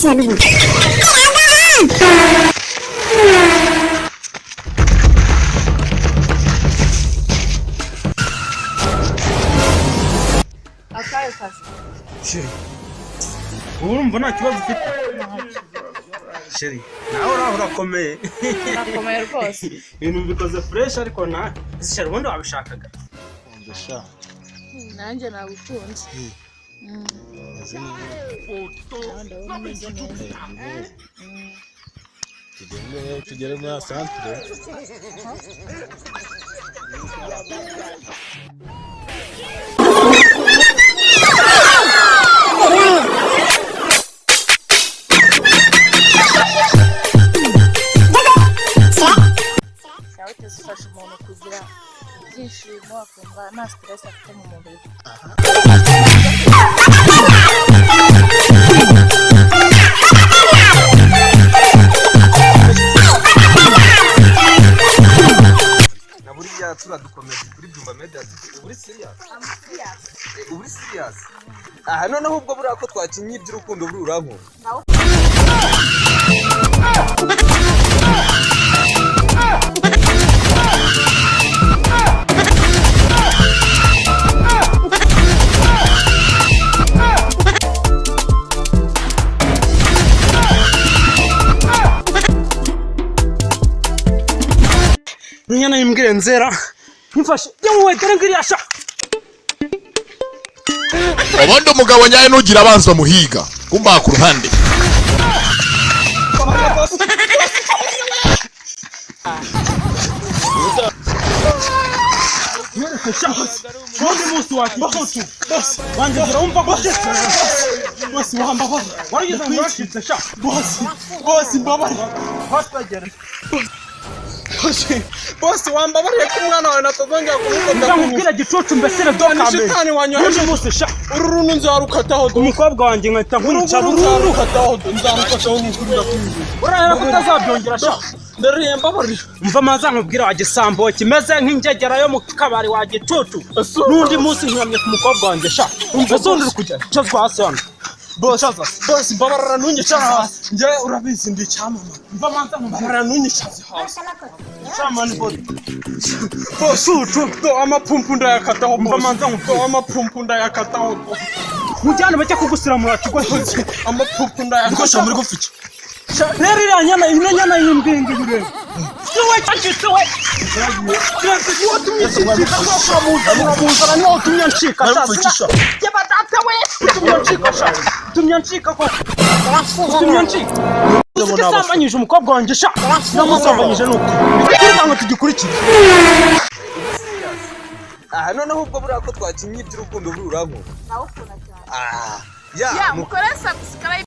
Shabi. Akaye kazi. Sheri. Urumva nta kibazo ufite? Sheri. Nawe urakomeye. Nakomeye rwose. Ibintu bikoze fresh ariko na Sheri ubundi wabishakaga. Ndasha. Nanjye nagukunze. Tugere muri centre. Shawete zifasha umuntu kugira ibyishimo akumva nta stress afite mu mubiri. Na buriya turadukomeje kuri Byumba Media uri serious? Uri serious? Aha noneho ubwo buriya ko twakinye iby'urukundo buri uranko. Nyana yimbwire nzera. Nifashe. Yewe dore ngiriya sha. Obondo umugabo nyaye nugira abanza muhiga kumba ku ruhande. Wandi musi wakifutu. Boss, wandi urumva ko boss wamba ko. Wari yizanye sha. Boss mbabari. Boss bagera. Boss wambabariye ko umwana wawe natazongera kumukunda. Ndamubwira gicucu mbesere Doni shitani wanyoheje musi sha. Ururunu nzarukataho do. Umukobwa wanjye nkahita nkunyica bururu. Nzarukataho do. Nzarukataho n'ukuri ndakwinjiza. Urareba kutazabyongera sha. Ndariye mbabarira. Mva maza nkubwira wa gisambo kimeze nk'injegera yo mu kabari wa gicucu. Nundi munsi nkamye ku mukobwa wanjye sha. Umva zondura kujya. Cyazwa hasi hano. Boss mbabarira ntunyica hasi. Nje urabizi ndi cyamama. Mva maza Mbabarira ntunyica hasi. Shaman body. Boss do amapumpu ndayakataho. Mva manza do amapumpu ndayakataho. Mujyane bajya kugusiramura kigo. Amapumpu ndayakataho muri gufiki. Rero iriya nyana ino nyana y'imbingi bireba. Siwe cyangitse we. Uramuzana niho utumye ncika sasa. Yeba data we. Utumye ncika sha. Utumye ncika ko. Utumye ncika. Usambanyije umukobwa wanjye sha. Namusambanyije nuko. Kugira ngo tugikurikire. Aha noneho ubwo buriya ko twakinye iby'urukundo buri uranko. Nawukunda cyane. Ya mukore subscribe.